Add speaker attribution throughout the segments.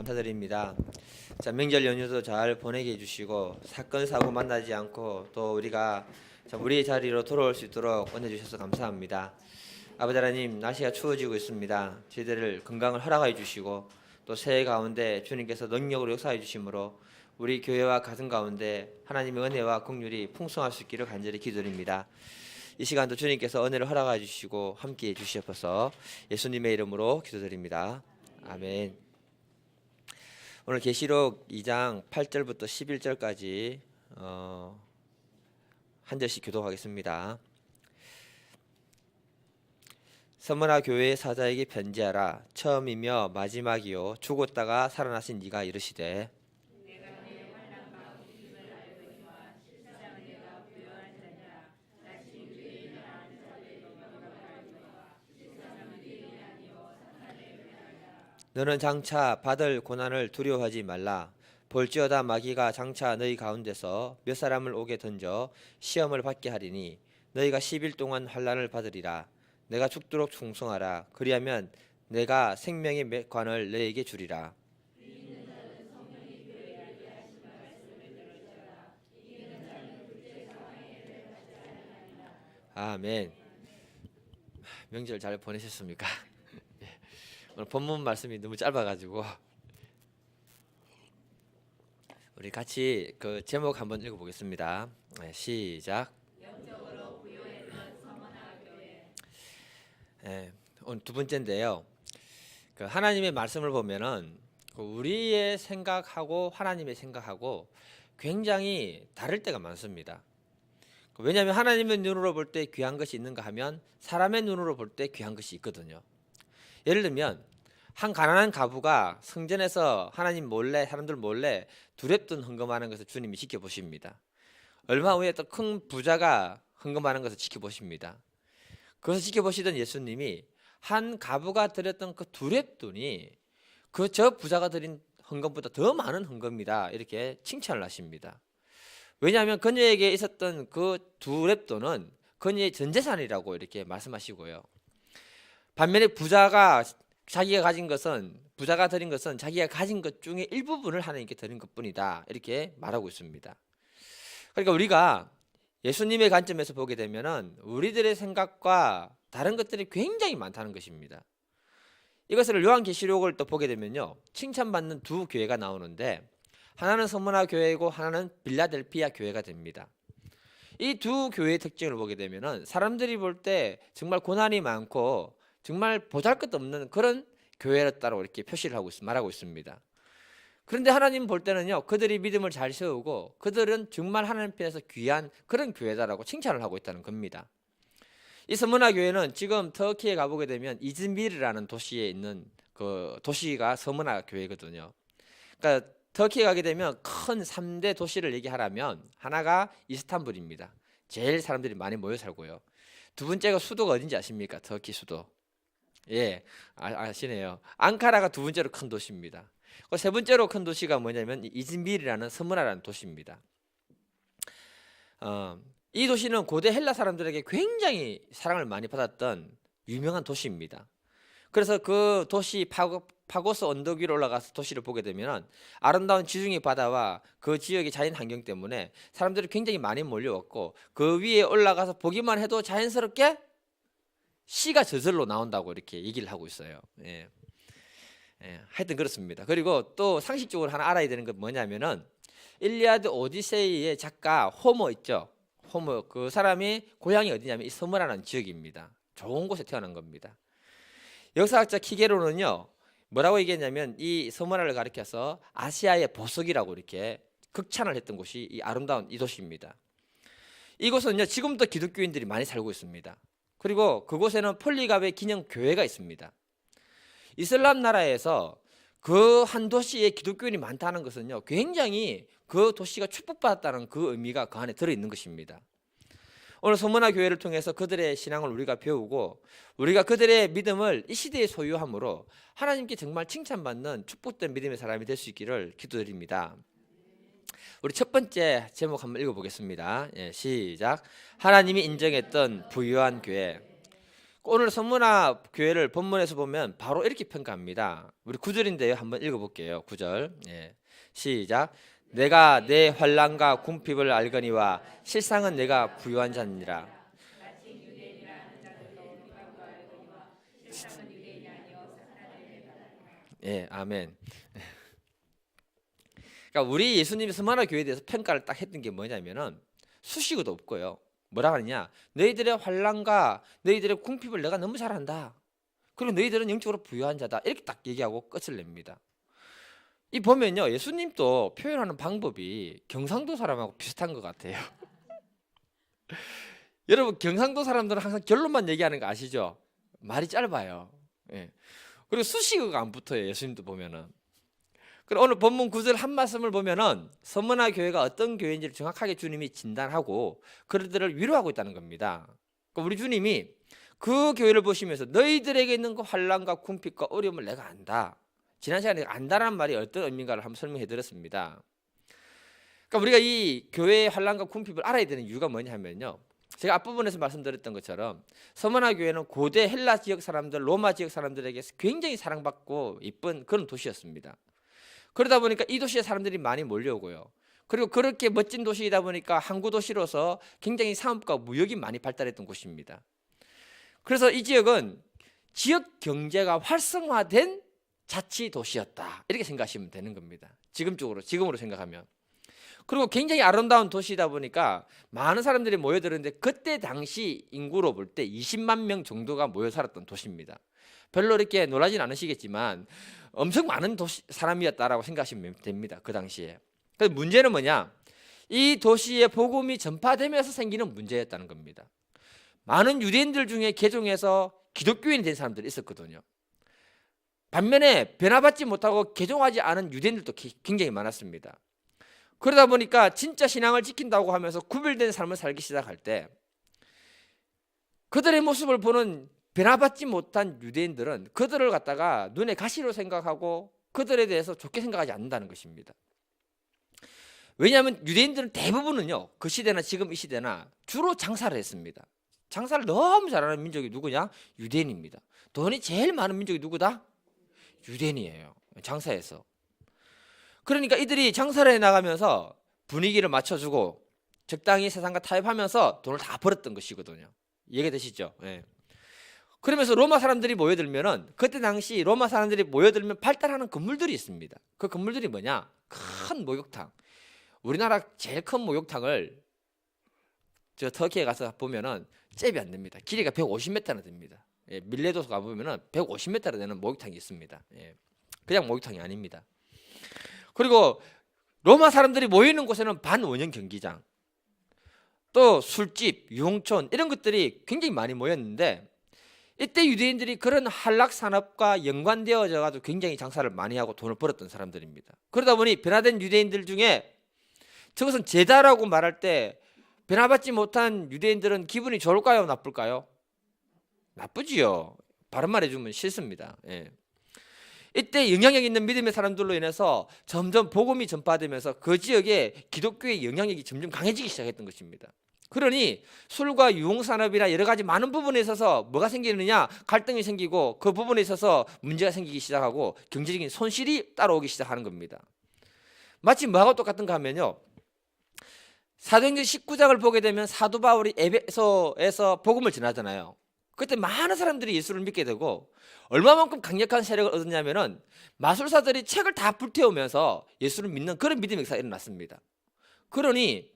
Speaker 1: 감사드립니다. 자, 명절 연휴도 잘 보내게 해주시고 사건 사고 만나지 않고 또 우리가 우리의 자리로 돌아올 수 있도록 은혜 주셔서 감사합니다. 아버지 하나님, 날씨가 추워지고 있습니다. 저희들을 건강을 허락해 주시고 또 새해 가운데 주님께서 능력으로 역사해 주심으로 우리 교회와 가정 가운데 하나님의 은혜와 긍휼이 풍성할 수 있기를 간절히 기도드립니다. 이 시간도 주님께서 은혜를 허락해 주시고 함께해 주시옵소서. 예수님의 이름으로 기도드립니다. 아멘. 오늘 계시록 2장 8절부터 11절까지 한 절씩 교독하겠습니다. 서머나 교회의 사자에게 편지하라. 처음이며 마지막이요 죽었다가 살아나신 네가 이르시되 너는 장차 받을 고난을 두려워하지 말라. 볼지어다 마귀가 장차 너희 가운데서 몇 사람을 오게 던져 시험을 받게 하리니 너희가 10일 동안 환난을 받으리라. 내가 죽도록 충성하라. 그리하면 내가 생명의 관을 너희에게 주리라. 아멘. 명절 잘 보내셨습니까? 오늘 본문 말씀이 너무 짧아가지고 우리 같이 그 제목 한번 읽어보겠습니다. 시작. 오늘 두 번째인데요. 그 하나님의 말씀을 보면은 우리의 생각하고 하나님의 생각하고 굉장히 다를 때가 많습니다. 왜냐하면 하나님의 눈으로 볼 때 귀한 것이 있는가 하면 사람의 눈으로 볼 때 귀한 것이 있거든요. 예를 들면 한 가난한 과부가 성전에서 하나님 몰래, 사람들 몰래 두렵던 헌금하는 것을 주님이 지켜보십니다. 얼마 후에 또 큰 부자가 헌금하는 것을 지켜보십니다. 그것을 지켜보시던 예수님이 한 과부가 드렸던 그 두렵돈이 저 부자가 드린 헌금보다 더 많은 헌금이다, 이렇게 칭찬을 하십니다. 왜냐하면 그녀에게 있었던 그 두렵돈은 그녀의 전 재산이라고 이렇게 말씀하시고요. 반면에 부자가 드린 것은 자기가 가진 것 중에 일부분을 하나님께 드린 것뿐이다, 이렇게 말하고 있습니다. 그러니까 우리가 예수님의 관점에서 보게 되면은 우리들의 생각과 다른 것들이 굉장히 많다는 것입니다. 이것을 요한계시록을 또 보게 되면요, 칭찬받는 두 교회가 나오는데 하나는 서머나 교회이고 하나는 빌라델피아 교회가 됩니다. 이 두 교회의 특징을 보게 되면은 사람들이 볼 때 정말 고난이 많고 정말 보잘것없는 그런 교회였다고 이렇게 표시를 말하고 있습니다. 그런데 하나님 볼 때는요, 그들이 믿음을 잘 세우고 그들은 정말 하나님 편에서 귀한 그런 교회다라고 칭찬을 하고 있다는 겁니다. 이 서머나 교회는 지금 터키에 가보게 되면 이즈미르라는 도시에 있는 그 도시가 서머나 교회거든요. 그러니까 터키에 가게 되면 큰 3대 도시를 얘기하라면 하나가 이스탄불입니다. 제일 사람들이 많이 모여 살고요. 두 번째가 수도가 어딘지 아십니까? 터키 수도. 예, 아시네요. 앙카라가 두 번째로 큰 도시입니다. 세 번째로 큰 도시가 뭐냐면 이즈미르라는 서머나라는 도시입니다. 이 도시는 고대 헬라 사람들에게 굉장히 사랑을 많이 받았던 유명한 도시입니다. 그래서 그 도시 파고스 언덕 위로 올라가서 도시를 보게 되면 아름다운 지중해 바다와 그 지역의 자연 환경 때문에 사람들이 굉장히 많이 몰려왔고 그 위에 올라가서 보기만 해도 자연스럽게 시가 저절로 나온다고 이렇게 얘기를 하고 있어요. 하여튼 그렇습니다. 그리고 또 상식적으로 하나 알아야 되는 건 뭐냐면은 일리아드 오디세이의 작가 호모 있죠. 호모, 그 사람이 고향이 어디냐면 이 서머라는 지역입니다. 좋은 곳에 태어난 겁니다. 역사학자 키게로는요, 뭐라고 얘기했냐면 이 서머나를 가리켜서 아시아의 보석이라고 이렇게 극찬을 했던 곳이 이 아름다운 이 도시입니다. 이곳은요, 지금도 기독교인들이 많이 살고 있습니다. 그리고 그곳에는 폴리갑의 기념 교회가 있습니다. 이슬람 나라에서 그 한 도시에 기독교인이 많다는 것은요, 굉장히 그 도시가 축복받았다는 그 의미가 그 안에 들어있는 것입니다. 오늘 서머나 교회를 통해서 그들의 신앙을 우리가 배우고 우리가 그들의 믿음을 이 시대에 소유함으로 하나님께 정말 칭찬받는 축복된 믿음의 사람이 될 수 있기를 기도드립니다. 우리 첫 번째 제목 한번 읽어보겠습니다. 시작. 하나님이 인정했던 부유한 교회. 오늘 서문화 교회를 본문에서 보면 바로 이렇게 평가합니다. 우리 9절인데요. 한번 읽어볼게요. 9절. 예. 시작. 내가 내 환난과 궁핍을 알거니와 실상은 내가 부유한 자니라. 예, 아멘. 그러니까 우리 예수님이 서문화 교회에 대해서 평가를 딱 했던 게 뭐냐면은 수식어도 없고요. 뭐라 하느냐? 너희들의 환난과 너희들의 궁핍을 내가 너무 잘한다. 그리고 너희들은 영적으로 부유한 자다. 이렇게 딱 얘기하고 끝을 냅니다. 이 보면요, 예수님도 표현하는 방법이 경상도 사람하고 비슷한 것 같아요. 여러분, 경상도 사람들은 항상 결론만 얘기하는 거 아시죠? 말이 짧아요. 예. 그리고 수식어가 안 붙어요. 예수님도 보면은. 그리고 오늘 본문 9절 한 말씀을 보면은 서문화 교회가 어떤 교회인지를 정확하게 주님이 진단하고 그들을 위로하고 있다는 겁니다. 그러니까 우리 주님이 그 교회를 보시면서 너희들에게 있는 그 환난과 궁핍과 어려움을 내가 안다. 지난 시간에 안다라는 말이 어떤 의미인가를 한번 설명해 드렸습니다. 그러니까 우리가 이 교회의 환난과 궁핍을 알아야 되는 이유가 뭐냐 하면요, 제가 앞부분에서 말씀드렸던 것처럼 서문화 교회는 고대 헬라 지역 사람들, 로마 지역 사람들에게 굉장히 사랑받고 이쁜 그런 도시였습니다. 그러다 보니까 이 도시에 사람들이 많이 몰려오고요. 그리고 그렇게 멋진 도시이다 보니까 항구 도시로서 굉장히 상업과 무역이 많이 발달했던 곳입니다. 그래서 이 지역은 지역 경제가 활성화된 자치 도시였다. 이렇게 생각하시면 되는 겁니다. 지금으로 생각하면. 그리고 굉장히 아름다운 도시이다 보니까 많은 사람들이 모여들었는데 그때 당시 인구로 볼 때 20만 명 정도가 모여 살았던 도시입니다. 별로 이렇게 놀라진 않으시겠지만 엄청 많은 사람이었다라고 생각하시면 됩니다. 그 당시에. 그래서 문제는 뭐냐? 이 도시에 복음이 전파되면서 생기는 문제였다는 겁니다. 많은 유대인들 중에 개종해서 기독교인이 된 사람들이 있었거든요. 반면에 변화받지 못하고 개종하지 않은 유대인들도 굉장히 많았습니다. 그러다 보니까 진짜 신앙을 지킨다고 하면서 구별된 삶을 살기 시작할 때 그들의 모습을 보는 변화받지 못한 유대인들은 그들을 갖다가 눈에 가시로 생각하고 그들에 대해서 좋게 생각하지 않는다는 것입니다. 왜냐하면 유대인들은 대부분은요, 그 시대나 지금 이 시대나 주로 장사를 했습니다. 장사를 너무 잘하는 민족이 누구냐? 유대인입니다. 돈이 제일 많은 민족이 누구다? 유대인이에요. 장사에서. 그러니까 이들이 장사를 해나가면서 분위기를 맞춰주고 적당히 세상과 타협하면서 돈을 다 벌었던 것이거든요. 이해되시죠? 네. 그러면서 로마 사람들이 모여들면은 그때 당시 로마 사람들이 모여들면 발달하는 건물들이 있습니다. 그 건물들이 뭐냐? 큰 목욕탕. 우리나라 제일 큰 목욕탕을 저 터키에 가서 보면은 잽이 안 됩니다. 길이가 150m나 됩니다. 예, 밀레도 가보면은 150m나 되는 목욕탕이 있습니다. 예, 그냥 목욕탕이 아닙니다. 그리고 로마 사람들이 모이는 곳에는 반원형 경기장, 또 술집, 유흥촌 이런 것들이 굉장히 많이 모였는데 이때 유대인들이 그런 한락 산업과 연관되어져 가지고 굉장히 장사를 많이 하고 돈을 벌었던 사람들입니다. 그러다 보니 변화된 유대인들 중에 저것은 제자라고 말할 때 변화받지 못한 유대인들은 기분이 좋을까요? 나쁠까요? 나쁘지요. 바른 말 해주면 싫습니다. 예. 이때 영향력 있는 믿음의 사람들로 인해서 점점 복음이 전파되면서 그 지역에 기독교의 영향력이 점점 강해지기 시작했던 것입니다. 그러니 술과 유흥산업이나 여러 가지 많은 부분에 있어서 뭐가 생기느냐? 갈등이 생기고 그 부분에 있어서 문제가 생기기 시작하고 경제적인 손실이 따라오기 시작하는 겁니다. 마치 뭐하고 똑같은가 하면요, 사도행전 19장을 보게 되면 사도 바울이 에베소에서 복음을 전하잖아요. 그때 많은 사람들이 예수를 믿게 되고 얼마만큼 강력한 세력을 얻었냐면은 마술사들이 책을 다 불태우면서 예수를 믿는 그런 믿음의 역사가 일어났습니다. 그러니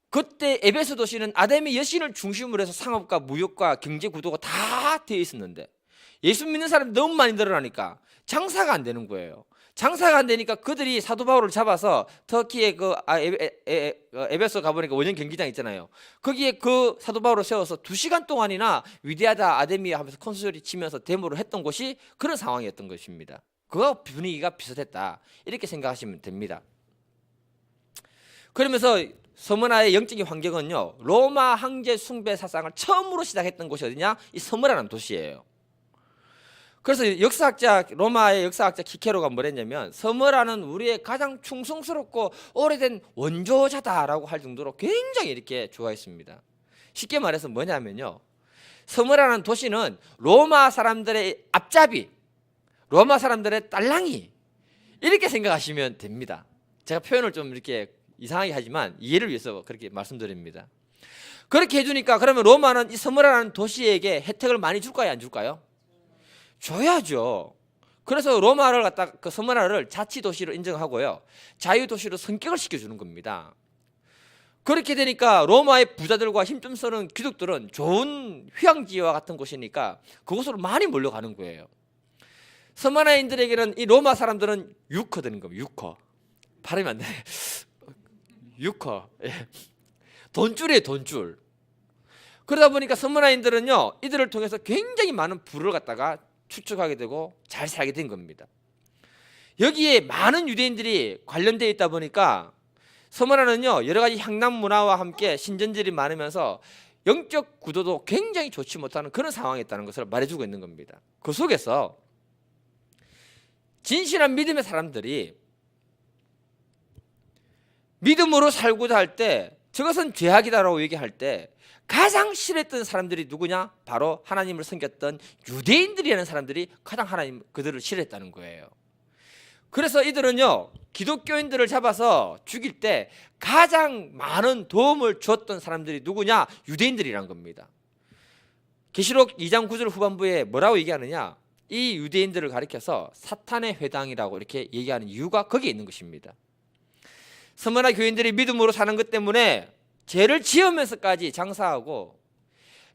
Speaker 1: 그때 에베소 도시는 아담의 여신을 중심으로 해서 상업과 무역과 경제 구도가 다 되어 있었는데 예수 믿는 사람이 너무 많이 늘어나니까 장사가 안 되는 거예요. 장사가 안 되니까 그들이 사도 바울을 잡아서 터키의 에베소 가보니까 원형 경기장 있잖아요. 거기에 그 사도 바울을 세워서 2시간 동안이나 위대하다 아데미아 하면서 콘소리 치면서 데모를 했던 곳이 그런 상황이었던 것입니다. 그거 분위기가 비슷했다 이렇게 생각하시면 됩니다. 그러면서 서문화의 영적인 환경은요, 로마 황제 숭배 사상을 처음으로 시작했던 곳이 어디냐? 이 서문화라는 도시예요. 그래서 로마의 역사학자 키케로가 뭐랬냐면 서문화는 우리의 가장 충성스럽고 오래된 원조자다라고 할 정도로 굉장히 이렇게 좋아했습니다. 쉽게 말해서 뭐냐면요, 스무라는 도시는 로마 사람들의 앞잡이, 로마 사람들의 딸랑이, 이렇게 생각하시면 됩니다. 제가 표현을 좀 이렇게 이상하게 하지만 이해를 위해서 그렇게 말씀드립니다. 그렇게 해주니까 그러면 로마는 이 스무라는 도시에게 혜택을 많이 줄까요, 안 줄까요? 줘야죠. 그래서 로마를 갖다 그 스무라를 자치도시로 인정하고요, 자유도시로 성격을 시켜주는 겁니다. 그렇게 되니까 로마의 부자들과 힘 좀 쓰는 귀족들은 좋은 휴양지와 같은 곳이니까 그곳으로 많이 몰려가는 거예요. 스무라인들에게는 이 로마 사람들은 유커 되는 겁니다. 유커. 발음이 안 되네. 유커. 예. 돈줄이에요, 돈줄. 그러다 보니까 스무라인들은요, 이들을 통해서 굉장히 많은 부를 갖다가 축적하게 되고 잘 살게 된 겁니다. 여기에 많은 유대인들이 관련되어 있다 보니까 스무라는요, 여러 가지 향락 문화와 함께 신전들이 많으면서 영적 구도도 굉장히 좋지 못하는 그런 상황에 있다는 것을 말해주고 있는 겁니다. 그 속에서 진실한 믿음의 사람들이 믿음으로 살고자 할 때, 저것은 죄악이다라고 얘기할 때 가장 싫어했던 사람들이 누구냐? 바로 하나님을 섬겼던 유대인들이라는 사람들이 가장 하나님 그들을 싫어했다는 거예요. 그래서 이들은요, 기독교인들을 잡아서 죽일 때 가장 많은 도움을 주었던 사람들이 누구냐? 유대인들이란 겁니다. 계시록 2장 9절 후반부에 뭐라고 얘기하느냐? 이 유대인들을 가리켜서 사탄의 회당이라고 이렇게 얘기하는 이유가 거기에 있는 것입니다. 스무라 교인들이 믿음으로 사는 것 때문에 죄를 지으면서까지 장사하고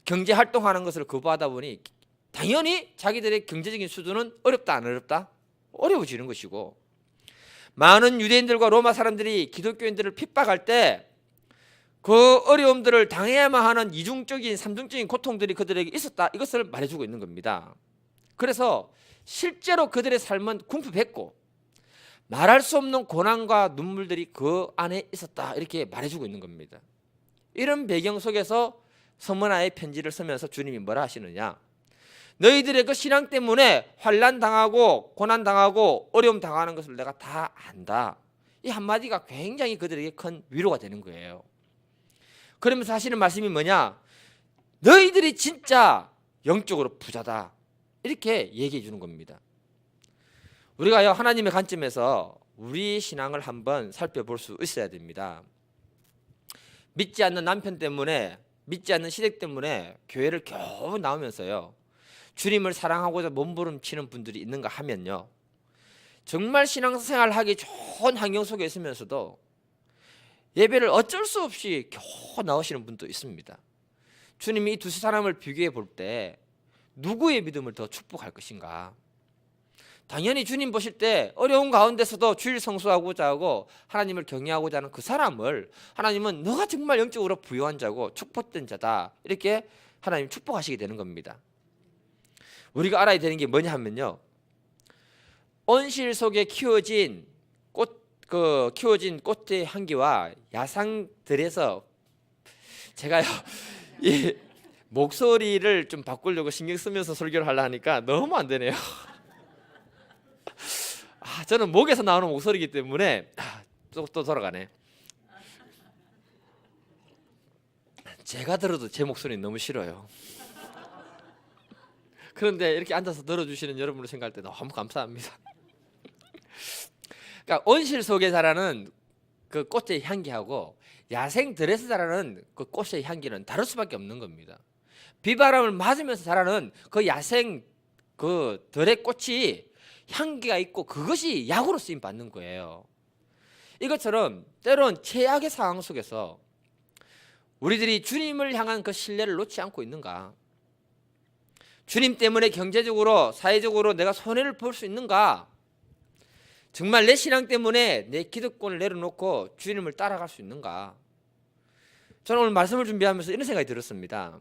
Speaker 1: 경제 활동하는 것을 거부하다 보니 당연히 자기들의 경제적인 수준은 어렵다, 안 어렵다? 어려워지는 것이고, 많은 유대인들과 로마 사람들이 기독교인들을 핍박할 때 그 어려움들을 당해야만 하는 이중적인, 삼중적인 고통들이 그들에게 있었다, 이것을 말해주고 있는 겁니다. 그래서 실제로 그들의 삶은 궁핍했고 말할 수 없는 고난과 눈물들이 그 안에 있었다, 이렇게 말해주고 있는 겁니다. 이런 배경 속에서 스무라의 편지를 쓰면서 주님이 뭐라 하시느냐? 너희들의 그 신앙 때문에 환난 당하고 고난 당하고 어려움 당하는 것을 내가 다 안다. 이 한마디가 굉장히 그들에게 큰 위로가 되는 거예요. 그러면서 하시는 말씀이 뭐냐? 너희들이 진짜 영적으로 부자다, 이렇게 얘기해 주는 겁니다. 우리가요, 하나님의 관점에서 우리 신앙을 한번 살펴볼 수 있어야 됩니다. 믿지 않는 남편 때문에, 믿지 않는 시댁 때문에 교회를 겨우 나오면서요, 주님을 사랑하고자 몸부림치는 분들이 있는가 하면요, 정말 신앙생활 하기 좋은 환경 속에 있으면서도 예배를 어쩔 수 없이 겨우 나오시는 분도 있습니다. 주님이 이 두 사람을 비교해 볼 때 누구의 믿음을 더 축복할 것인가? 당연히 주님 보실 때 어려운 가운데서도 주일 성수하고자 하고 하나님을 경외하고자 하는 그 사람을 하나님은 너가 정말 영적으로 부유한 자고 축복된 자다, 이렇게 하나님 축복하시게 되는 겁니다. 우리가 알아야 되는 게 뭐냐 하면요, 온실 속에 키워진 꽃의 향기와 야상들에서, 제가요 이 목소리를 좀 바꾸려고 신경 쓰면서 설교를 하려 하니까 너무 안 되네요. 저는 목에서 나오는 목소리이기 때문에 또 돌아가네. 제가 들어도 제 목소리는 너무 싫어요. 그런데 이렇게 앉아서 들어주시는 여러분을 생각할 때 너무 감사합니다. 그러니까 온실 속에 자라는 그 꽃의 향기하고 야생들에서 자라는 그 꽃의 향기는 다를 수밖에 없는 겁니다. 비바람을 맞으면서 자라는 그 야생 그 들의 꽃이 향기가 있고 그것이 약으로 쓰임 받는 거예요. 이것처럼 때론 최악의 상황 속에서 우리들이 주님을 향한 그 신뢰를 놓지 않고 있는가? 주님 때문에 경제적으로, 사회적으로 내가 손해를 볼 수 있는가? 정말 내 신앙 때문에 내 기득권을 내려놓고 주님을 따라갈 수 있는가? 저는 오늘 말씀을 준비하면서 이런 생각이 들었습니다.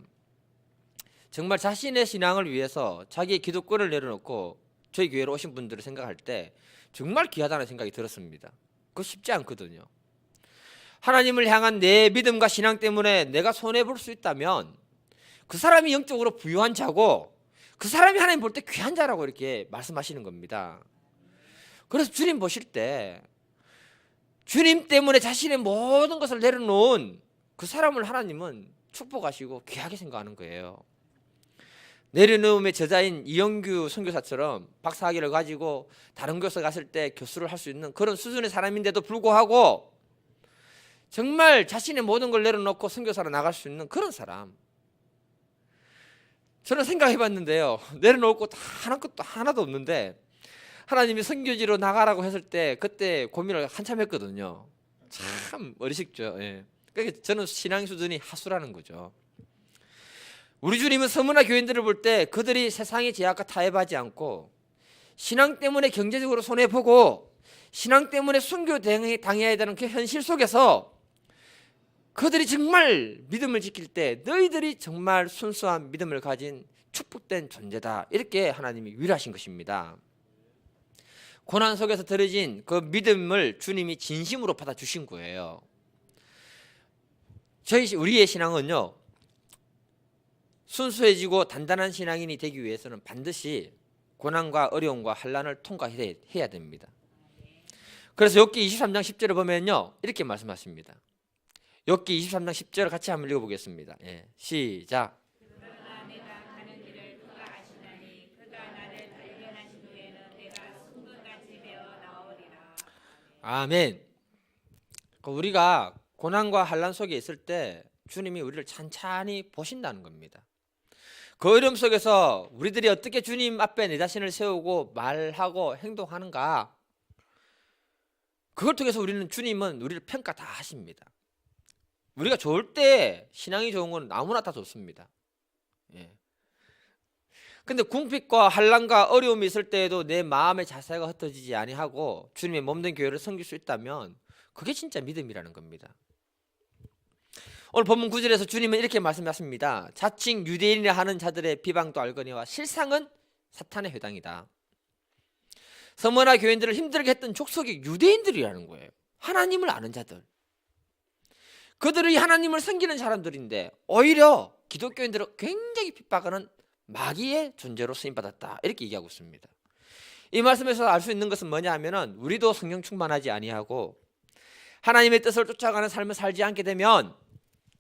Speaker 1: 정말 자신의 신앙을 위해서 자기의 기득권을 내려놓고 저희 교회로 오신 분들을 생각할 때 정말 귀하다는 생각이 들었습니다. 그거 쉽지 않거든요. 하나님을 향한 내 믿음과 신앙 때문에 내가 손해볼 수 있다면 그 사람이 영적으로 부유한 자고 그 사람이 하나님 볼 때 귀한 자라고 이렇게 말씀하시는 겁니다. 그래서 주님 보실 때 주님 때문에 자신의 모든 것을 내려놓은 그 사람을 하나님은 축복하시고 귀하게 생각하는 거예요. 내려놓음의 저자인 이영규 선교사처럼 박사학위를 가지고 다른 교사 갔을 때 교수를 할 수 있는 그런 수준의 사람인데도 불구하고 정말 자신의 모든 걸 내려놓고 선교사로 나갈 수 있는 그런 사람. 저는 생각해 봤는데요. 내려놓을 것도 하나도 없는데 하나님이 선교지로 나가라고 했을 때 그때 고민을 한참 했거든요. 참 어리석죠. 예. 그러니까 저는 신앙 수준이 하수라는 거죠. 우리 주님은 서문화 교인들을 볼 때 그들이 세상의 제약과 타협하지 않고 신앙 때문에 경제적으로 손해보고 신앙 때문에 순교 당해야 되는 그 현실 속에서 그들이 정말 믿음을 지킬 때 너희들이 정말 순수한 믿음을 가진 축복된 존재다, 이렇게 하나님이 위로하신 것입니다. 고난 속에서 들어진 그 믿음을 주님이 진심으로 받아주신 거예요. 우리의 신앙은요, 순수해지고 단단한 신앙인이 되기 위해서는 반드시 고난과 어려움과 환난을 통과해야 됩니다. 그래서 욥기 23장 10절을 보면요, 이렇게 말씀하십니다. 욥기 23장 10절을 같이 한번 읽어보겠습니다. 예, 시작. 아멘. 우리가 고난과 환난 속에 있을 때 주님이 우리를 찬찬히 보신다는 겁니다. 그 어려움 속에서 우리들이 어떻게 주님 앞에 내 자신을 세우고 말하고 행동하는가, 그걸 통해서 주님은 우리를 평가 다 하십니다. 우리가 좋을 때 신앙이 좋은 건 아무나 다 좋습니다. 예. 근데 궁핍과 환난과 어려움이 있을 때에도 내 마음의 자세가 흩어지지 아니하고 주님의 몸된 교회를 섬길 수 있다면 그게 진짜 믿음이라는 겁니다. 오늘 본문 9절에서 주님은 이렇게 말씀하십니다. 자칭 유대인이라 하는 자들의 비방도 알거니와 실상은 사탄의 회당이다. 서머나 교인들을 힘들게 했던 족속이 유대인들이라는 거예요. 하나님을 아는 자들. 그들이 하나님을 섬기는 사람들인데 오히려 기독교인들은 굉장히 핍박하는 마귀의 존재로 쓰임받았다, 이렇게 얘기하고 있습니다. 이 말씀에서 알 수 있는 것은 뭐냐 하면은 우리도 성령 충만하지 아니하고 하나님의 뜻을 쫓아가는 삶을 살지 않게 되면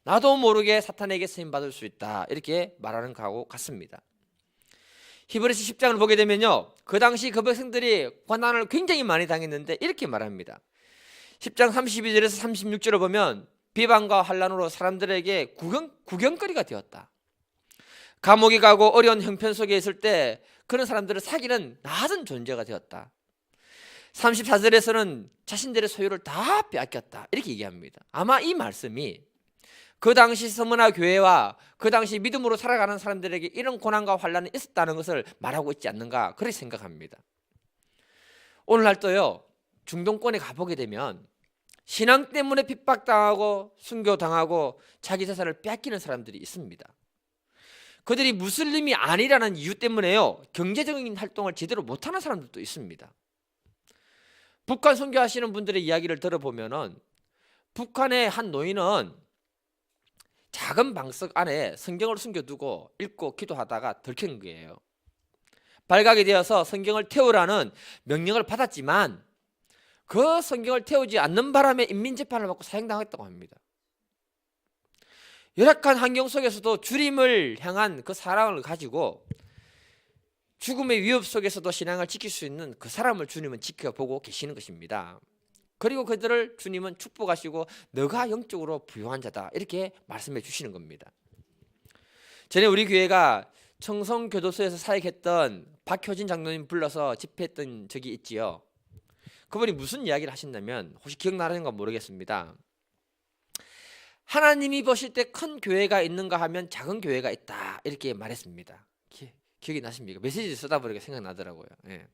Speaker 1: 나도 모르게 사탄에게 쓰임받을 수 있다, 이렇게 말하는 거하고 같습니다. 히브리서 10장을 보게 되면요, 그 당시 그 백성들이 고난을 굉장히 많이 당했는데 이렇게 말합니다. 10장 32절에서 36절을 보면 비방과 환난으로 사람들에게 구경거리가 되었다. 감옥에 가고 어려운 형편 속에 있을 때 그런 사람들을 사귀는 낮은 존재가 되었다. 34절에서는 자신들의 소유를 다 빼앗겼다, 이렇게 얘기합니다. 아마 이 말씀이 그 당시 서머나 교회와 그 당시 믿음으로 살아가는 사람들에게 이런 고난과 환난이 있었다는 것을 말하고 있지 않는가, 그렇게 생각합니다. 오늘날도요, 중동권에 가보게 되면 신앙 때문에 핍박당하고 순교당하고 자기 재산을 빼앗기는 사람들이 있습니다. 그들이 무슬림이 아니라는 이유 때문에요, 경제적인 활동을 제대로 못하는 사람들도 있습니다. 북한 선교하시는 분들의 이야기를 들어보면은 북한의 한 노인은 작은 방석 안에 성경을 숨겨두고 읽고 기도하다가 들킨 거예요. 발각이 되어서 성경을 태우라는 명령을 받았지만 그 성경을 태우지 않는 바람에 인민재판을 받고 사형당했다고 합니다. 열악한 환경 속에서도 주님을 향한 그 사랑을 가지고 죽음의 위협 속에서도 신앙을 지킬 수 있는 그 사람을 주님은 지켜보고 계시는 것입니다. 그리고 그들을 주님은 축복하시고 너가 영적으로 부유한 자다, 이렇게 말씀해 주시는 겁니다. 전에 우리 교회가 청송교도소에서 사역했던 박효진 장로님 불러서 집회했던 적이 있지요. 그분이 무슨 이야기를 하신다면 혹시 기억나는가 모르겠습니다. 하나님이 보실 때 큰 교회가 있는가 하면 작은 교회가 있다, 이렇게 말했습니다. 기억이 나십니까? 메시지 쓰다 보니까 생각나더라고요. 예.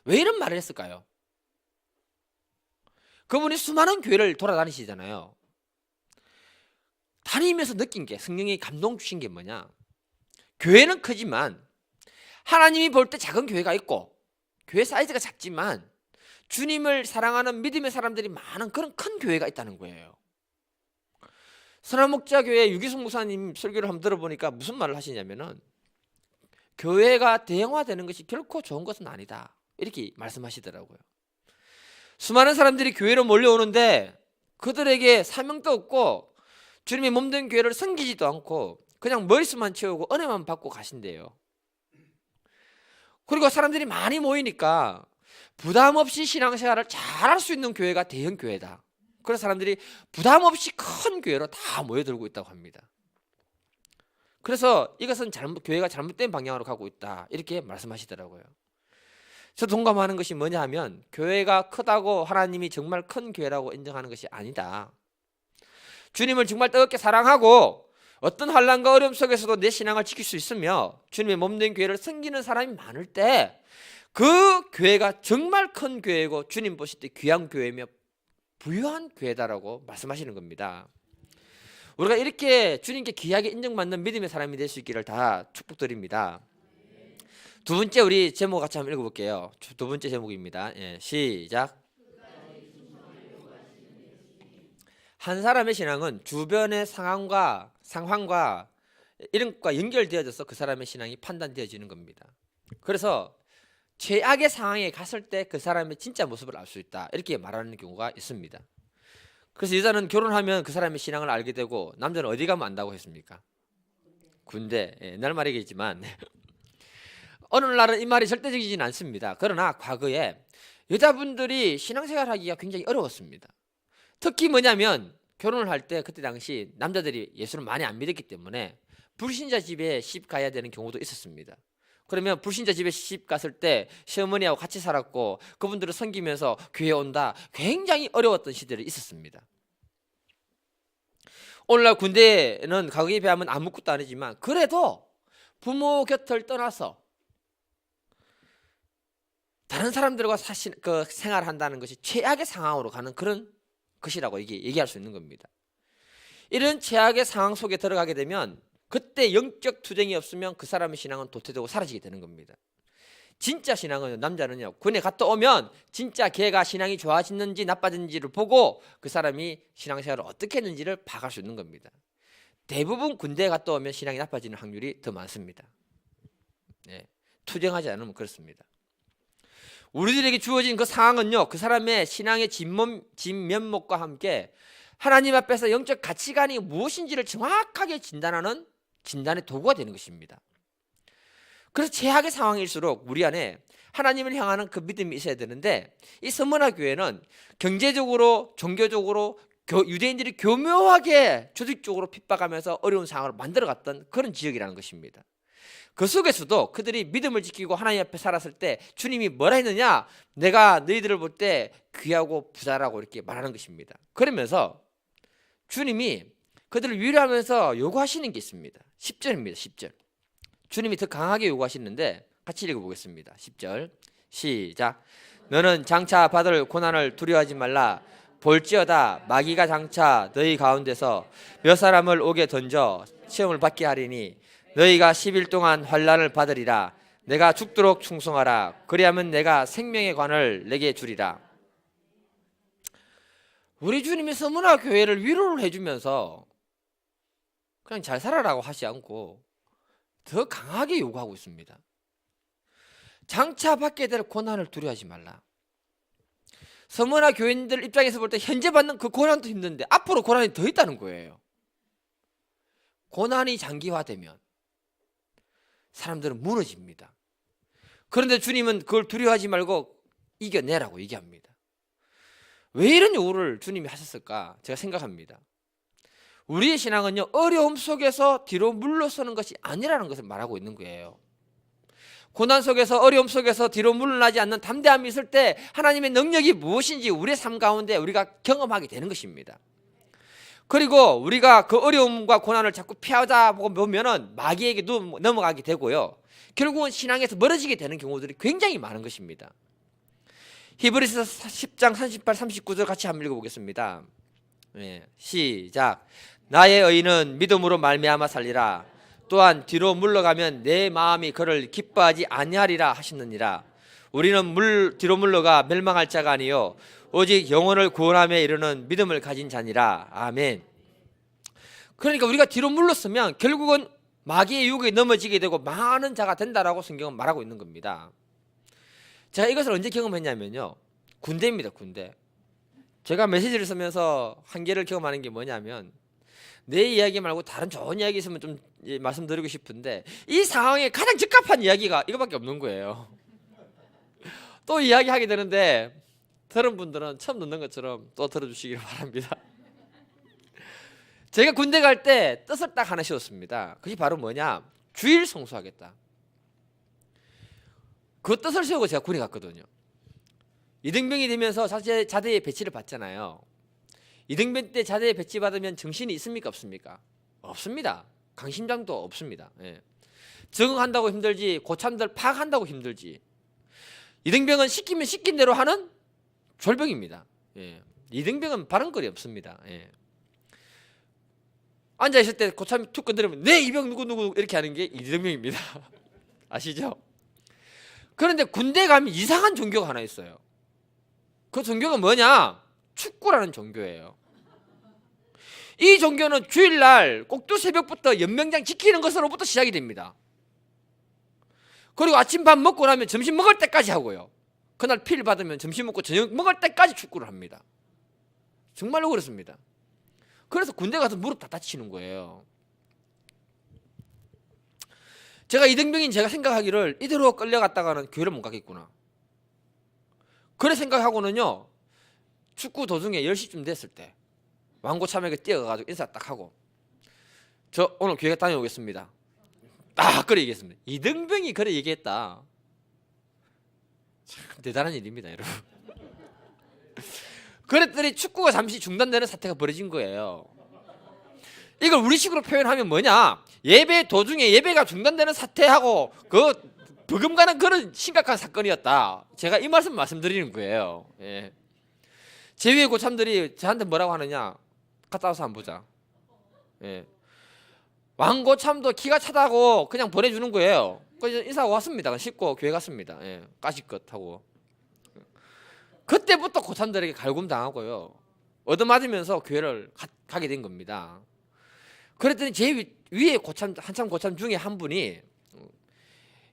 Speaker 1: 왜 이런 말을 했을까요? 그분이 수많은 교회를 돌아다니시잖아요. 다니면서 느낀 게, 성령이 감동 주신 게 뭐냐, 교회는 크지만 하나님이 볼 때 작은 교회가 있고 교회 사이즈가 작지만 주님을 사랑하는 믿음의 사람들이 많은 그런 큰 교회가 있다는 거예요. 선한목자교회 유기숙 목사님 설교를 한번 들어보니까 무슨 말을 하시냐면은 교회가 대형화되는 것이 결코 좋은 것은 아니다, 이렇게 말씀하시더라고요. 수많은 사람들이 교회로 몰려오는데 그들에게 사명도 없고 주님의 몸된 교회를 섬기지도 않고 그냥 머릿수만 채우고 은혜만 받고 가신대요. 그리고 사람들이 많이 모이니까 부담 없이 신앙생활을 잘할 수 있는 교회가 대형 교회다. 그래서 사람들이 부담 없이 큰 교회로 다 모여들고 있다고 합니다. 그래서 이것은 교회가 잘못된 방향으로 가고 있다, 이렇게 말씀하시더라고요. 저 동감하는 것이 뭐냐 하면, 교회가 크다고 하나님이 정말 큰 교회라고 인정하는 것이 아니다. 주님을 정말 뜨겁게 사랑하고 어떤 환난과 어려움 속에서도 내 신앙을 지킬 수 있으며 주님의 몸된 교회를 섬기는 사람이 많을 때 그 교회가 정말 큰 교회고 주님 보실 때 귀한 교회며 부유한 교회다라고 말씀하시는 겁니다. 우리가 이렇게 주님께 귀하게 인정받는 믿음의 사람이 될 수 있기를 다 축복드립니다. 두 번째, 우리 제목 같이 한번 읽어볼게요. 두 번째 제목입니다. 시작. 한 사람의 신앙은 주변의 상황과 이런 것과 연결되어져서 그 사람의 신앙이 판단되어지는 겁니다. 그래서 최악의 상황에 갔을 때 그 사람의 진짜 모습을 알 수 있다, 이렇게 말하는 경우가 있습니다. 그래서 여자는 결혼하면 그 사람의 신앙을 알게 되고, 남자는 어디 가면 안다고 했습니까? 군대. 옛날 말이겠지만 어느 날은 이 말이 절대적이지는 않습니다. 그러나 과거에 여자분들이 신앙생활 하기가 굉장히 어려웠습니다. 특히 뭐냐면, 결혼을 할 때 그때 당시 남자들이 예수를 많이 안 믿었기 때문에 불신자 집에 시집 가야 되는 경우도 있었습니다. 그러면 불신자 집에 시집 갔을 때 시어머니하고 같이 살았고 그분들을 섬기면서 교회에 온다, 굉장히 어려웠던 시절이 있었습니다. 오늘날 군대는 과거에 비하면 아무것도 아니지만 그래도 부모 곁을 떠나서 다른 사람들과 생활한다는 것이 최악의 상황으로 가는 그런 것이라고 얘기할 수 있는 겁니다. 이런 최악의 상황 속에 들어가게 되면 그때 영적 투쟁이 없으면 그 사람의 신앙은 도태되고 사라지게 되는 겁니다. 진짜 신앙은, 남자는요, 군에 갔다 오면 진짜 걔가 신앙이 좋아지는지 나빠지는지를 보고 그 사람이 신앙생활을 어떻게 했는지를 파악할 수 있는 겁니다. 대부분 군대에 갔다 오면 신앙이 나빠지는 확률이 더 많습니다. 투쟁하지 않으면 그렇습니다. 우리들에게 주어진 그 상황은요, 그 사람의 신앙의 진면목과 함께 하나님 앞에서 영적 가치관이 무엇인지를 정확하게 진단하는 진단의 도구가 되는 것입니다. 그래서 최악의 상황일수록 우리 안에 하나님을 향하는 그 믿음이 있어야 되는데, 이 서머나 교회는 경제적으로, 종교적으로 유대인들이 교묘하게 조직적으로 핍박하면서 어려운 상황을 만들어갔던 그런 지역이라는 것입니다. 그 속에서도 그들이 믿음을 지키고 하나님 앞에 살았을 때 주님이 뭐라 했느냐? 내가 너희들을 볼 때 귀하고 부자라고 이렇게 말하는 것입니다. 그러면서 주님이 그들을 위로하면서 요구하시는 게 있습니다. 10절입니다. 10절. 주님이 더 강하게 요구하시는데 같이 읽어보겠습니다. 10절 시작. 너는 장차 받을 고난을 두려워하지 말라. 볼지어다 마귀가 장차 너희 가운데서 몇 사람을 옥에 던져 시험을 받게 하리니 너희가 10일 동안 환난을 받으리라. 내가 죽도록 충성하라. 그리하면 내가 생명의 관을 내게 주리라. 우리 주님이 서문화 교회를 위로를 해주면서 그냥 잘 살아라고 하지 않고 더 강하게 요구하고 있습니다. 장차 받게 될 고난을 두려워하지 말라. 서문화 교인들 입장에서 볼 때 현재 받는 그 고난도 힘든데 앞으로 고난이 더 있다는 거예요. 고난이 장기화되면 사람들은 무너집니다. 그런데 주님은 그걸 두려워하지 말고 이겨내라고 얘기합니다. 왜 이런 요구를 주님이 하셨을까? 제가 생각합니다. 우리의 신앙은요, 어려움 속에서 뒤로 물러서는 것이 아니라는 것을 말하고 있는 거예요. 고난 속에서, 어려움 속에서 뒤로 물러나지 않는 담대함이 있을 때 하나님의 능력이 무엇인지 우리의 삶 가운데 우리가 경험하게 되는 것입니다. 그리고 우리가 그 어려움과 고난을 자꾸 피하다 보면은 마귀에게 넘어가게 되고요, 결국은 신앙에서 멀어지게 되는 경우들이 굉장히 많은 것입니다. 히브리서 10장 38, 39절 같이 한번 읽어보겠습니다. 시작. 나의 의인은 믿음으로 말미암아 살리라. 또한 뒤로 물러가면 내 마음이 그를 기뻐하지 아니하리라 하시느니라. 우리는 뒤로 물러가 멸망할 자가 아니요 오직 영혼을 구원함에 이르는 믿음을 가진 자니라. 아멘. 그러니까 우리가 뒤로 물렀으면 결국은 마귀의 유혹에 넘어지게 되고 많은 자가 된다라고 성경은 말하고 있는 겁니다. 제가 이것을 언제 경험했냐면요, 군대입니다. 군대. 제가 메시지를 쓰면서 한계를 경험하는 게 뭐냐면, 내 이야기 말고 다른 좋은 이야기 있으면 좀 말씀드리고 싶은데 이 상황에 가장 적합한 이야기가 이거밖에 없는 거예요. 또 이야기하게 되는데 들은 분들은 처음 듣는 것처럼 또 들어주시기를 바랍니다. 제가 군대 갈 때 뜻을 딱 하나 세웠습니다. 그게 바로 뭐냐? 주일 성수하겠다. 그 뜻을 세우고 제가 군에 갔거든요. 이등병이 되면서 사실 자대에 배치를 받잖아요. 이등병 때 자대에 배치 받으면 정신이 있습니까? 없습니까? 없습니다. 강심장도 없습니다. 예. 적응한다고 힘들지 고참들 파악한다고 힘들지. 이등병은 시키면 시킨 대로 하는 졸병입니다. 예. 이등병은 바른거리 없습니다. 예. 앉아있을 때 고참이 툭 건드리면 네 이병 누구 이렇게 하는 게 이등병입니다. 아시죠? 그런데 군대 가면 이상한 종교가 하나 있어요. 그 종교가 뭐냐? 축구라는 종교예요. 이 종교는 주일날 꼭두 새벽부터 연명장 지키는 것으로부터 시작이 됩니다. 그리고 아침밥 먹고 나면 점심 먹을 때까지 하고요. 그날 필 받으면 점심 먹고 저녁 먹을 때까지 축구를 합니다. 정말로 그렇습니다. 그래서 군대 가서 무릎 다 다치는 거예요. 제가 이등병인 제가 생각하기를 이대로 끌려갔다가는 교회를 못 가겠구나. 그래 생각하고는요. 축구 도중에 10시쯤 됐을 때 왕고참에게 뛰어가가지고 인사 딱 하고 저 오늘 교회 다녀오겠습니다. 딱 그래 얘기했습니다. 이등병이 그래 얘기했다. 참 대단한 일입니다, 여러분. 그랬더니 축구가 잠시 중단되는 사태가 벌어진 거예요. 이걸 우리식으로 표현하면 뭐냐? 예배 도중에 예배가 중단되는 사태하고 그 버금가는 그런 심각한 사건이었다. 제가 이 말씀드리는 거예요. 예. 제 위에 고참들이 저한테 뭐라고 하느냐? 갔다 와서 한번 보자. 예. 왕고참도 기가 차다고 그냥 보내주는 거예요. 그래서 인사하고 왔습니다. 씻고 교회 갔습니다. 예. 까짓것 하고. 그때부터 고참들에게 갈굼당하고요. 얻어맞으면서 교회를 가게 된 겁니다. 그랬더니 제 위에 고참 한참 고참 중에 한 분이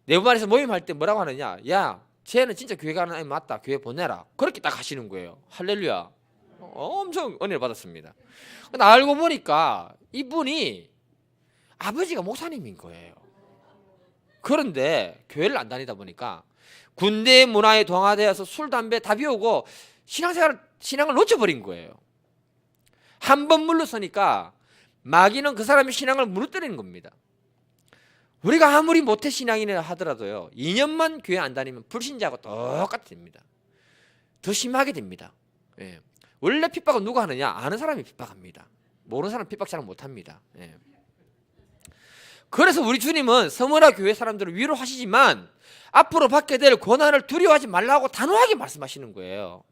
Speaker 1: 내부반에서 모임할 때 뭐라고 하느냐? 야, 쟤는 진짜 교회 가는 아이 맞다. 교회 보내라. 그렇게 딱 하시는 거예요. 할렐루야. 엄청 은혜를 받았습니다. 근데 알고 보니까 이분이 아버지가 목사님인 거예요. 그런데 교회를 안 다니다 보니까 군대 문화에 동화되어서 술, 담배 다 비우고 신앙을 놓쳐버린 거예요. 한 번 물러서니까 마귀는 그 사람의 신앙을 무너뜨리는 겁니다. 우리가 아무리 모태 신앙이라 하더라도요 2년만 교회 안 다니면 불신자하고 똑같이 됩니다. 더 심하게 됩니다. 예. 원래 핍박은 누가 하느냐? 아는 사람이 핍박합니다. 모르는 사람 핍박 잘 못합니다. 예. 그래서 우리 주님은 서머나 교회 사람들을 위로하시지만 앞으로 받게 될 고난을 두려워하지 말라고 단호하게 말씀하시는 거예요.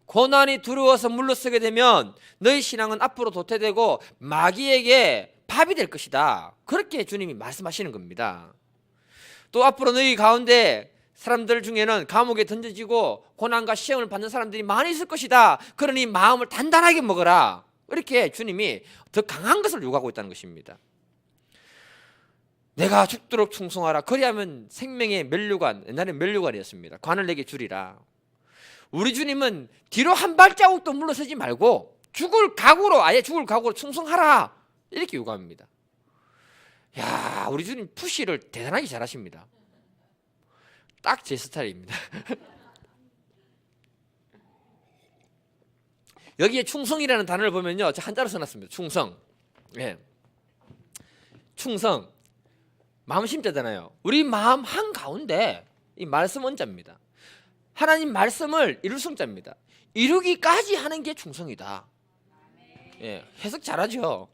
Speaker 1: 고난이 두려워서 물러서게 되면 너희 신앙은 앞으로 도태되고 마귀에게 밥이 될 것이다. 그렇게 주님이 말씀하시는 겁니다. 또 앞으로 너희 가운데 사람들 중에는 감옥에 던져지고 고난과 시험을 받는 사람들이 많이 있을 것이다. 그러니 마음을 단단하게 먹어라. 이렇게 주님이 더 강한 것을 요구하고 있다는 것입니다. 내가 죽도록 충성하라. 그리하면 생명의 면류관, 옛날에 면류관이었습니다. 관을 내게 주리라. 우리 주님은 뒤로 한 발자국도 물러서지 말고 아예 죽을 각오로 충성하라. 이렇게 요구합니다. 야, 우리 주님 푸시를 대단하게 잘하십니다. 딱 제 스타일입니다. 여기에 충성이라는 단어를 보면요, 제가 한자로 써놨습니다. 충성. 예. 충성. 마음 심자잖아요. 우리 마음 한 가운데 이 말씀 원자입니다. 하나님 말씀을 이룰 성자입니다. 이루기까지 하는 게 충성이다. 예, 해석 잘하죠.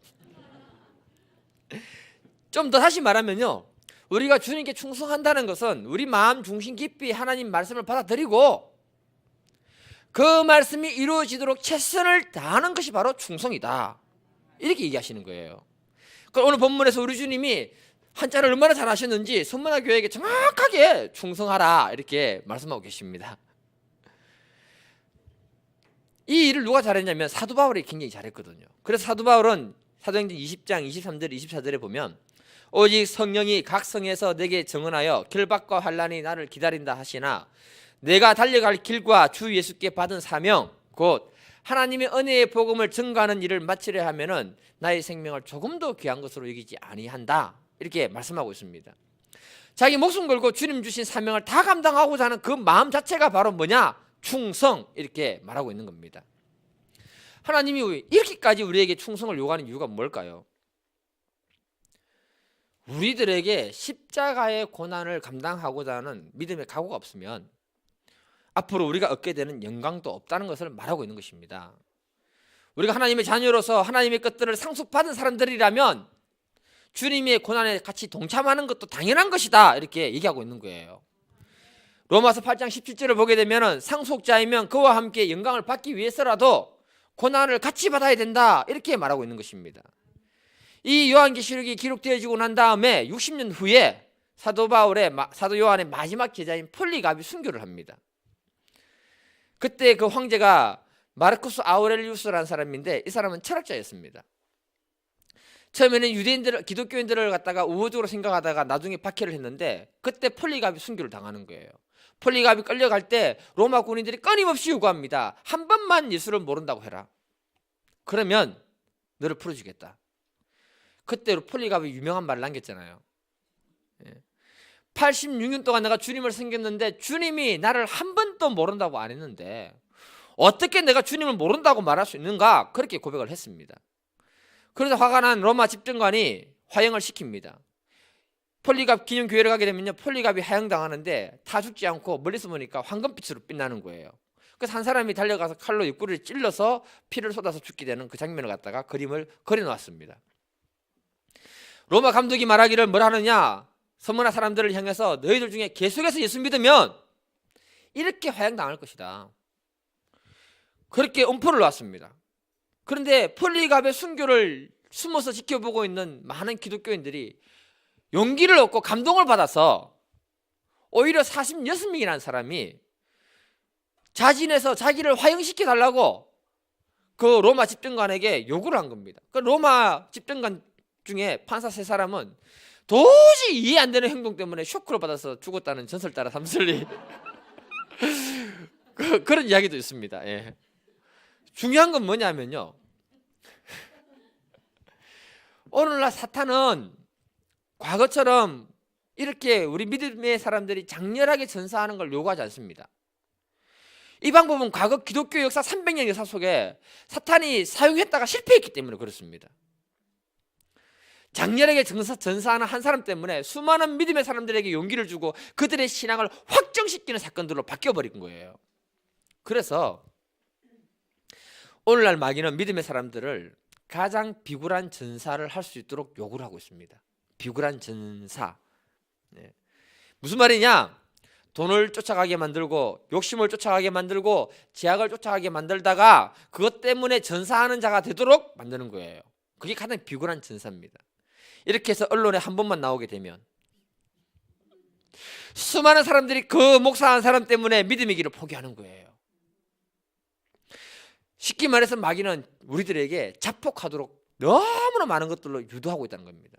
Speaker 1: 좀 더 다시 말하면요, 우리가 주님께 충성한다는 것은 우리 마음 중심 깊이 하나님 말씀을 받아들이고 그 말씀이 이루어지도록 최선을 다하는 것이 바로 충성이다. 이렇게 얘기하시는 거예요. 그럼 오늘 본문에서 우리 주님이 한자를 얼마나 잘하셨는지 선문화 교회에게 정확하게 충성하라 이렇게 말씀하고 계십니다. 이 일을 누가 잘했냐면 사도 바울이 굉장히 잘했거든요. 그래서 사도 바울은 사도행전 20장 23절 24절에 보면 오직 성령이 각 성에서 내게 증언하여 결박과 환난이 나를 기다린다 하시나 내가 달려갈 길과 주 예수께 받은 사명 곧 하나님의 은혜의 복음을 증거하는 일을 마치려 하면은 나의 생명을 조금도 귀한 것으로 여기지 아니한다. 이렇게 말씀하고 있습니다. 자기 목숨 걸고 주님 주신 사명을 다 감당하고자 하는 그 마음 자체가 바로 뭐냐? 충성. 이렇게 말하고 있는 겁니다. 하나님이 이렇게까지 우리에게 충성을 요구하는 이유가 뭘까요? 우리들에게 십자가의 고난을 감당하고자 하는 믿음의 각오가 없으면 앞으로 우리가 얻게 되는 영광도 없다는 것을 말하고 있는 것입니다. 우리가 하나님의 자녀로서 하나님의 것들을 상속받은 사람들이라면 주님의 고난에 같이 동참하는 것도 당연한 것이다. 이렇게 얘기하고 있는 거예요. 로마서 8장 17절을 보게 되면 상속자이면 그와 함께 영광을 받기 위해서라도 고난을 같이 받아야 된다. 이렇게 말하고 있는 것입니다. 이 요한계시록이 기록되어지고 난 다음에 60년 후에 사도 요한의 마지막 제자인 폴리갑이 순교를 합니다. 그때 그 황제가 마르쿠스 아우렐리우스라는 사람인데 이 사람은 철학자였습니다. 처음에는 기독교인들을 갖다가 우호적으로 생각하다가 나중에 박해를 했는데 그때 폴리갑이 순교를 당하는 거예요. 폴리갑이 끌려갈 때 로마 군인들이 끊임없이 요구합니다. 한 번만 예수를 모른다고 해라. 그러면 너를 풀어주겠다. 그때로 폴리갑이 유명한 말을 남겼잖아요. 86년 동안 내가 주님을 섬겼는데 주님이 나를 한 번도 모른다고 안 했는데 어떻게 내가 주님을 모른다고 말할 수 있는가? 그렇게 고백을 했습니다. 그래서 화가 난 로마 집정관이 화형을 시킵니다. 폴리갑 기념교회를 가게 되면요, 폴리갑이 화형당하는데 타 죽지 않고 멀리서 보니까 황금빛으로 빛나는 거예요. 그래서 한 사람이 달려가서 칼로 옆구리를 찔러서 피를 쏟아서 죽게 되는 그 장면을 갖다가 그림을 그려놓았습니다. 로마 감독이 말하기를 뭘 하느냐? 서머나 사람들을 향해서 너희들 중에 계속해서 예수 믿으면 이렇게 화형당할 것이다. 그렇게 음포를 놨습니다. 그런데 폴리갑의 순교를 숨어서 지켜보고 있는 많은 기독교인들이 용기를 얻고 감동을 받아서 오히려 46명이라는 사람이 자진해서 자기를 화형시켜 달라고 그 로마 집정관에게 요구를 한 겁니다. 그 로마 집정관 중에 판사 3사람은 도저히 이해 안 되는 행동 때문에 쇼크를 받아서 죽었다는 전설 따라 삼설리 그런 이야기도 있습니다. 예. 중요한 건 뭐냐면요, 오늘날 사탄은 과거처럼 이렇게 우리 믿음의 사람들이 장렬하게 전사하는 걸 요구하지 않습니다. 이 방법은 과거 기독교 역사 300년 역사 속에 사탄이 사용했다가 실패했기 때문에 그렇습니다. 장렬하게 전사하는 한 사람 때문에 수많은 믿음의 사람들에게 용기를 주고 그들의 신앙을 확정시키는 사건들로 바뀌어버린 거예요. 그래서 오늘날 마귀는 믿음의 사람들을 가장 비굴한 전사를 할 수 있도록 요구를 하고 있습니다. 비굴한 전사. 네. 무슨 말이냐? 돈을 쫓아가게 만들고 욕심을 쫓아가게 만들고 제약을 쫓아가게 만들다가 그것 때문에 전사하는 자가 되도록 만드는 거예요. 그게 가장 비굴한 전사입니다. 이렇게 해서 언론에 한 번만 나오게 되면 수많은 사람들이 그 목사한 사람 때문에 믿음의 길을 포기하는 거예요. 쉽게 말해서 마귀는 우리들에게 자폭하도록 너무나 많은 것들로 유도하고 있다는 겁니다.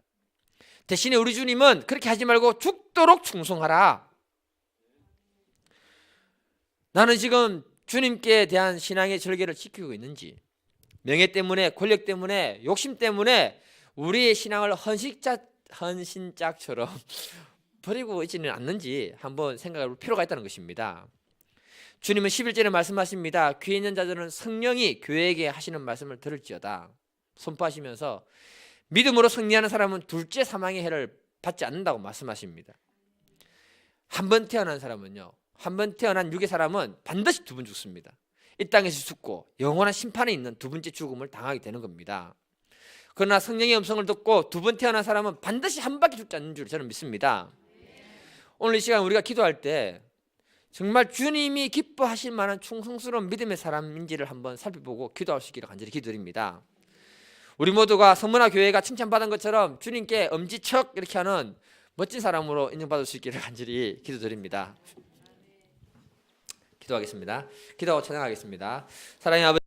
Speaker 1: 대신에 우리 주님은 그렇게 하지 말고 죽도록 충성하라. 나는 지금 주님께 대한 신앙의 절개를 지키고 있는지, 명예 때문에, 권력 때문에, 욕심 때문에 우리의 신앙을 헌신짝처럼 버리고 있지는 않는지 한번 생각해 볼 필요가 있다는 것입니다. 주님은 11절에 말씀하십니다. 귀에 있는 자들은 성령이 교회에게 하시는 말씀을 들을지어다. 선포하시면서 믿음으로 승리하는 사람은 둘째 사망의 해를 받지 않는다고 말씀하십니다. 한 번 태어난 사람은요, 한 번 태어난 육의 사람은 반드시 두 번 죽습니다. 이 땅에서 죽고 영원한 심판에 있는 두 번째 죽음을 당하게 되는 겁니다. 그러나 성령의 음성을 듣고 두 번 태어난 사람은 반드시 한 바퀴 죽지 않는 줄 저는 믿습니다. 오늘 이 시간 우리가 기도할 때 정말 주님이 기뻐하실 만한 충성스러운 믿음의 사람인지를 한번 살펴보고 기도할 수 있기를 간절히 기도드립니다. 우리 모두가 성문화 교회가 칭찬받은 것처럼 주님께 엄지척 이렇게 하는 멋진 사람으로 인정받을 수 있기를 간절히 기도드립니다. 기도하겠습니다. 기도하고 찬양하겠습니다. 사랑의 아버지,